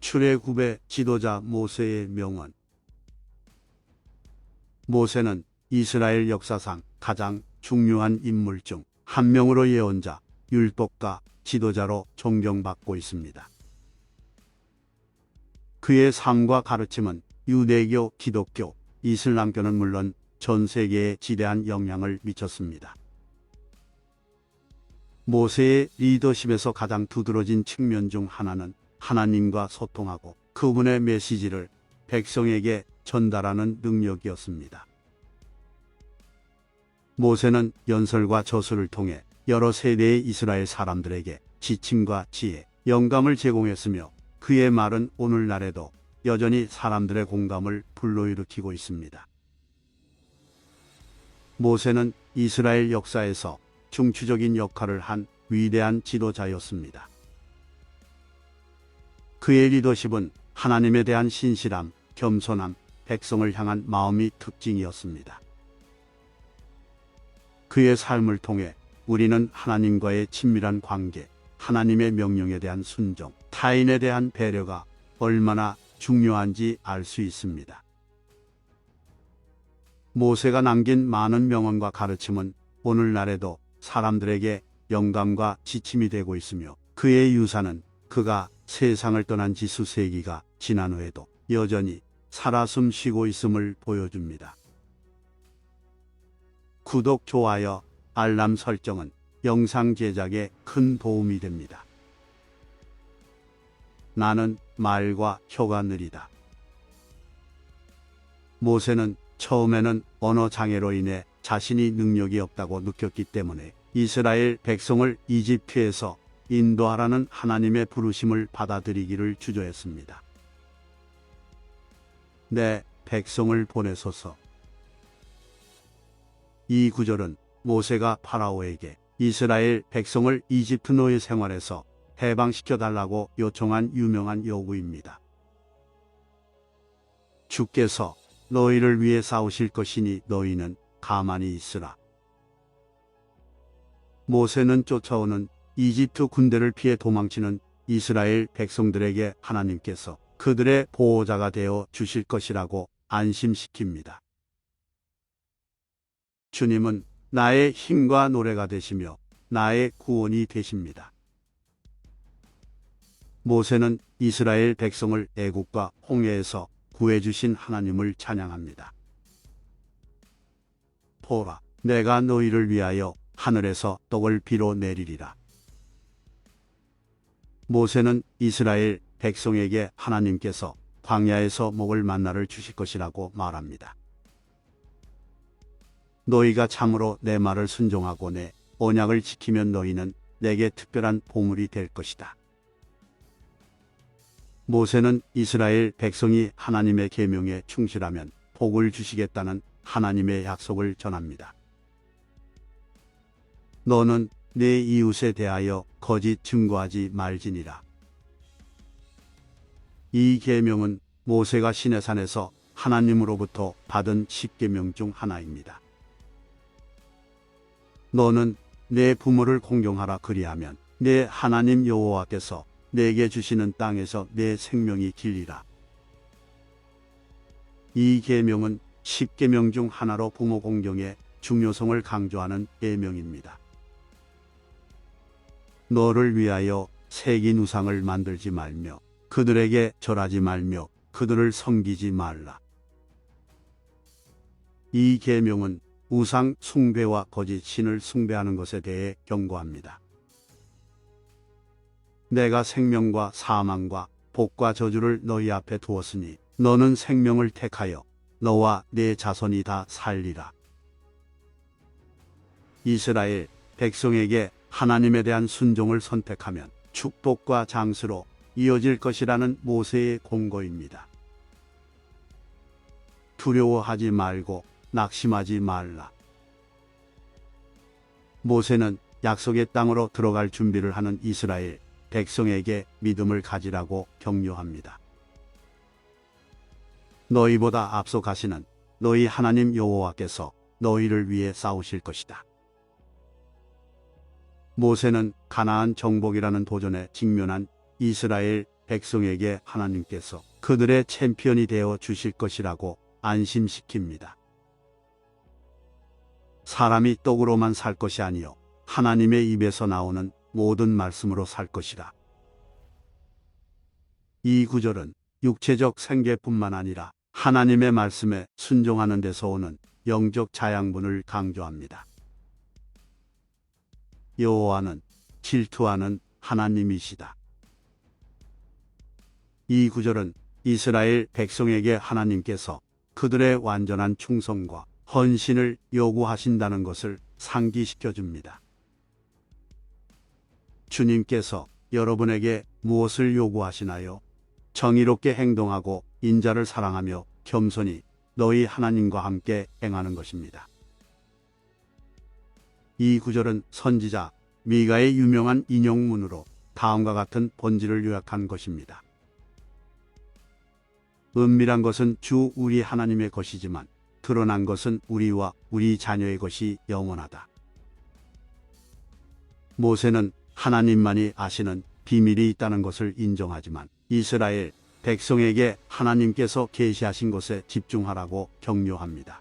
출애굽의 지도자 모세의 명언. 모세는 이스라엘 역사상 가장 중요한 인물 중 한 명으로 예언자, 율법가, 지도자로 존경받고 있습니다. 그의 삶과 가르침은 유대교, 기독교, 이슬람교는 물론 전 세계에 지대한 영향을 미쳤습니다. 모세의 리더십에서 가장 두드러진 측면 중 하나는 하나님과 소통하고 그분의 메시지를 백성에게 전달하는 능력이었습니다. 모세는 연설과 저술을 통해 여러 세대의 이스라엘 사람들에게 지침과 지혜, 영감을 제공했으며 그의 말은 오늘날에도 여전히 사람들의 공감을 불러일으키고 있습니다. 모세는 이스라엘 역사에서 중추적인 역할을 한 위대한 지도자였습니다. 그의 리더십은 하나님에 대한 신실함, 겸손함, 백성을 향한 마음이 특징이었습니다. 그의 삶을 통해 우리는 하나님과의 친밀한 관계, 하나님의 명령에 대한 순종, 타인에 대한 배려가 얼마나 중요한지 알 수 있습니다. 모세가 남긴 많은 명언과 가르침은 오늘날에도 사람들에게 영감과 지침이 되고 있으며 그의 유산은 그가 세상을 떠난 지 수세기가 지난 후에도 여전히 살아 숨쉬고 있음을 보여줍니다. 구독, 좋아요, 알람 설정은 영상 제작에 큰 도움이 됩니다. 나는 말과 혀가 느리다. 모세는 처음에는 언어 장애로 인해 자신이 능력이 없다고 느꼈기 때문에 이스라엘 백성을 이집트에서 인도하라는 하나님의 부르심을 받아들이기를 주저했습니다. 내 백성을 보내소서. 이 구절은 모세가 파라오에게 이스라엘 백성을 이집트 노예 생활에서 해방시켜 달라고 요청한 유명한 요구입니다. 주께서 너희를 위해 싸우실 것이니 너희는 가만히 있으라. 모세는 쫓아오는 이집트 군대를 피해 도망치는 이스라엘 백성들에게 하나님께서 그들의 보호자가 되어 주실 것이라고 안심시킵니다. 주님은 나의 힘과 노래가 되시며 나의 구원이 되십니다. 모세는 이스라엘 백성을 애국과 홍해에서 구해주신 하나님을 찬양합니다. 보라, 내가 너희를 위하여 하늘에서 떡을 비로 내리리라. 모세는 이스라엘 백성에게 하나님께서 광야에서 먹을 만나를 주실 것이라고 말합니다. 너희가 참으로 내 말을 순종하고 내 언약을 지키면 너희는 내게 특별한 보물이 될 것이다. 모세는 이스라엘 백성이 하나님의 계명에 충실하면 복을 주시겠다는 하나님의 약속을 전합니다. 너는 내 이웃에 대하여 거짓 증거하지 말지니라. 이 계명은 모세가 시내산에서 하나님으로부터 받은 10계명 중 하나입니다. 너는 내 부모를 공경하라 그리하면 내 하나님 여호와께서 내게 주시는 땅에서 내 생명이 길리라. 이 계명은 10계명 중 하나로 부모 공경의 중요성을 강조하는 계명입니다. 너를 위하여 새긴 우상을 만들지 말며 그들에게 절하지 말며 그들을 섬기지 말라. 이 계명은 우상 숭배와 거짓 신을 숭배하는 것에 대해 경고합니다. 내가 생명과 사망과 복과 저주를 너희 앞에 두었으니 너는 생명을 택하여 너와 네 자손이 다 살리라. 이스라엘 백성에게 하나님에 대한 순종을 선택하면 축복과 장수로 이어질 것이라는 모세의 공고입니다. 두려워하지 말고 낙심하지 말라. 모세는 약속의 땅으로 들어갈 준비를 하는 이스라엘 백성에게 믿음을 가지라고 격려합니다. 너희보다 앞서 가시는 너희 하나님 여호와께서 너희를 위해 싸우실 것이다. 모세는 가나안 정복이라는 도전에 직면한 이스라엘 백성에게 하나님께서 그들의 챔피언이 되어 주실 것이라고 안심시킵니다. 사람이 떡으로만 살 것이 아니요 하나님의 입에서 나오는 모든 말씀으로 살 것이라. 이 구절은 육체적 생계뿐만 아니라 하나님의 말씀에 순종하는 데서 오는 영적 자양분을 강조합니다. 여호와는 질투하는 하나님이시다. 이 구절은 이스라엘 백성에게 하나님께서 그들의 완전한 충성과 헌신을 요구하신다는 것을 상기시켜 줍니다. 주님께서 여러분에게 무엇을 요구하시나요? 정의롭게 행동하고 인자를 사랑하며 겸손히 너희 하나님과 함께 행하는 것입니다. 이 구절은 선지자 미가의 유명한 인용문으로 다음과 같은 본질을 요약한 것입니다. 은밀한 것은 주 우리 하나님의 것이지만 드러난 것은 우리와 우리 자녀의 것이 영원하다. 모세는 하나님만이 아시는 비밀이 있다는 것을 인정하지만 이스라엘 백성에게 하나님께서 계시하신 것에 집중하라고 격려합니다.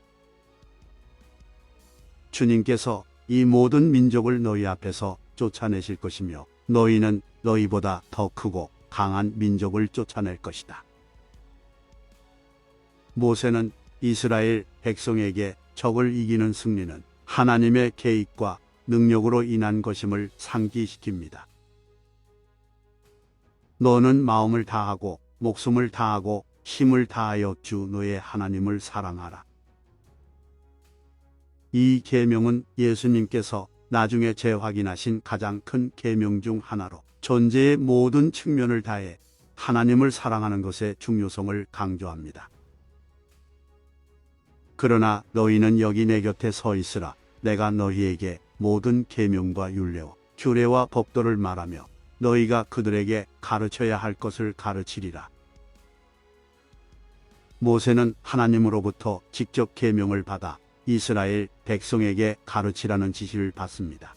주님께서 이 모든 민족을 너희 앞에서 쫓아내실 것이며 너희는 너희보다 더 크고 강한 민족을 쫓아낼 것이다. 모세는 이스라엘 백성에게 적을 이기는 승리는 하나님의 계획과 능력으로 인한 것임을 상기시킵니다. 너는 마음을 다하고 목숨을 다하고 힘을 다하여 주 너의 하나님을 사랑하라. 이 계명은 예수님께서 나중에 재확인하신 가장 큰 계명 중 하나로 존재의 모든 측면을 다해 하나님을 사랑하는 것의 중요성을 강조합니다. 그러나 너희는 여기 내 곁에 서 있으라. 내가 너희에게 모든 계명과 율례와 규례와 법도를 말하며 너희가 그들에게 가르쳐야 할 것을 가르치리라. 모세는 하나님으로부터 직접 계명을 받아 이스라엘 백성에게 가르치라는 지시를 받습니다.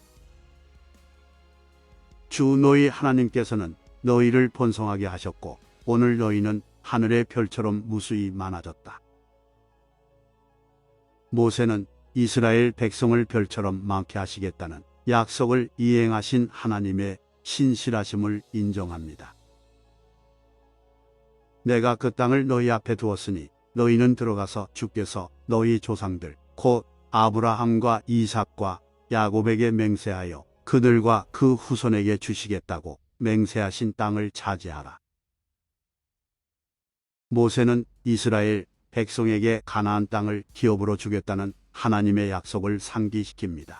주 너희 하나님께서는 너희를 번성하게 하셨고 오늘 너희는 하늘의 별처럼 무수히 많아졌다. 모세는 이스라엘 백성을 별처럼 많게 하시겠다는 약속을 이행하신 하나님의 신실하심을 인정합니다. 내가 그 땅을 너희 앞에 두었으니 너희는 들어가서 주께서 너희 조상들 곧 아브라함과 이삭과 야곱에게 맹세하여 그들과 그 후손에게 주시겠다고 맹세하신 땅을 차지하라. 모세는 이스라엘 백성에게 가나안 땅을 기업으로 주겠다는 하나님의 약속을 상기시킵니다.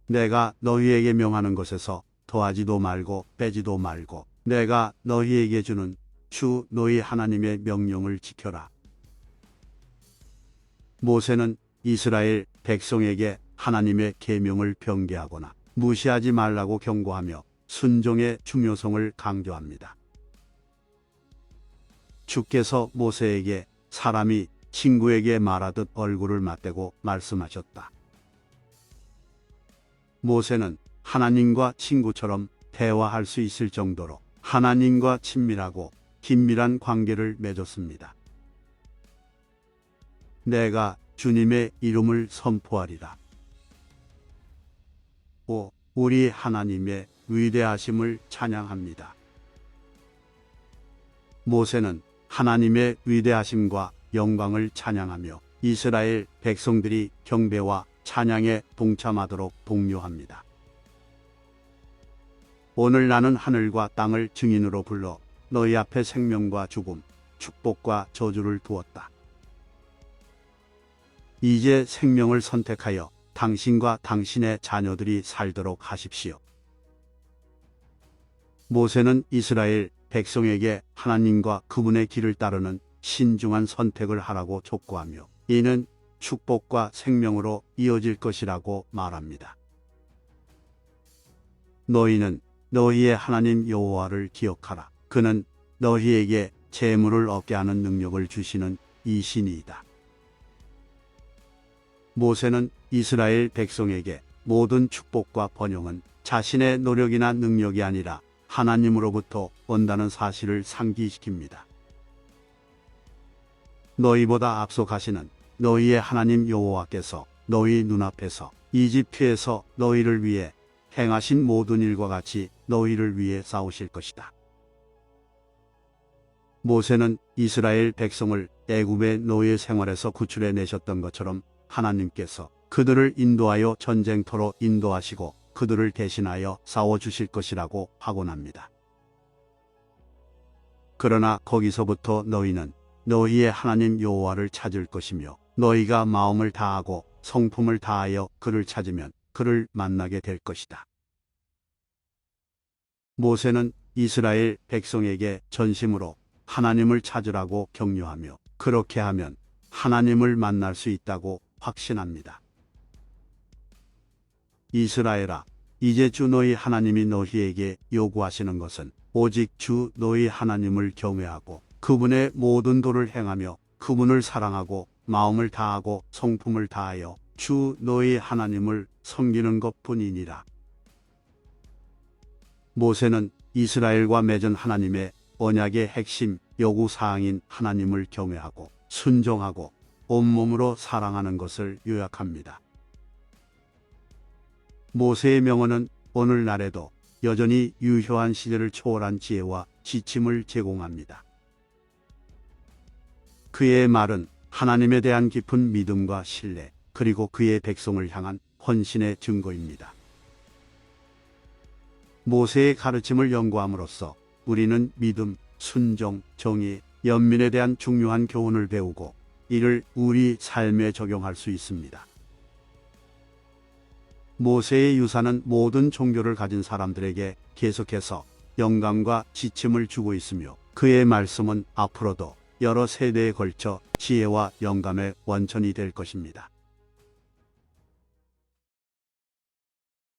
내가 너희에게 명하는 것에서 더하지도 말고 빼지도 말고 내가 너희에게 주는 주 너희 하나님의 명령을 지켜라. 모세는 이스라엘 백성에게 하나님의 계명을 변개하거나 무시하지 말라고 경고하며 순종의 중요성을 강조합니다. 주께서 모세에게 사람이 친구에게 말하듯 얼굴을 맞대고 말씀하셨다. 모세는 하나님과 친구처럼 대화할 수 있을 정도로 하나님과 친밀하고 긴밀한 관계를 맺었습니다. 내가 주님의 이름을 선포하리라. 우리 하나님의 위대하심을 찬양합니다. 모세는 하나님의 위대하심과 영광을 찬양하며 이스라엘 백성들이 경배와 찬양에 동참하도록 독려합니다. 오늘 나는 하늘과 땅을 증인으로 불러 너희 앞에 생명과 죽음, 축복과 저주를 두었다. 이제 생명을 선택하여 당신과 당신의 자녀들이 살도록 하십시오. 모세는 이스라엘 백성에게 하나님과 그분의 길을 따르는 신중한 선택을 하라고 촉구하며 이는 축복과 생명으로 이어질 것이라고 말합니다. 너희는 너희의 하나님 여호와를 기억하라. 그는 너희에게 재물을 얻게 하는 능력을 주시는 이신이다. 모세는 이스라엘 백성에게 모든 축복과 번영은 자신의 노력이나 능력이 아니라 하나님으로부터 온다는 사실을 상기시킵니다. 너희보다 앞서 가시는 너희의 하나님 여호와께서 너희 눈앞에서 이집트에서 너희를 위해 행하신 모든 일과 같이 너희를 위해 싸우실 것이다. 모세는 이스라엘 백성을 애굽의 노예 생활에서 구출해 내셨던 것처럼 하나님께서 그들을 인도하여 전쟁터로 인도하시고 그들을 대신하여 싸워주실 것이라고 확언합니다. 그러나 거기서부터 너희는 너희의 하나님 여호와를 찾을 것이며 너희가 마음을 다하고 성품을 다하여 그를 찾으면 그를 만나게 될 것이다. 모세는 이스라엘 백성에게 전심으로 하나님을 찾으라고 격려하며 그렇게 하면 하나님을 만날 수 있다고 확신합니다. 이스라엘아, 이제 주 너희 하나님이 너희에게 요구하시는 것은 오직 주 너희 하나님을 경외하고 그분의 모든 도를 행하며 그분을 사랑하고 마음을 다하고 성품을 다하여 주 너희 하나님을 섬기는 것뿐이니라. 모세는 이스라엘과 맺은 하나님의 언약의 핵심 요구사항인 하나님을 경외하고 순종하고 온몸으로 사랑하는 것을 요약합니다. 모세의 명언은 오늘날에도 여전히 유효한 시대를 초월한 지혜와 지침을 제공합니다. 그의 말은 하나님에 대한 깊은 믿음과 신뢰, 그리고 그의 백성을 향한 헌신의 증거입니다. 모세의 가르침을 연구함으로써 우리는 믿음, 순종, 정의, 연민에 대한 중요한 교훈을 배우고 이를 우리 삶에 적용할 수 있습니다. 모세의 유산은 모든 종교를 가진 사람들에게 계속해서 영감과 지침을 주고 있으며 그의 말씀은 앞으로도 여러 세대에 걸쳐 지혜와 영감의 원천이 될 것입니다.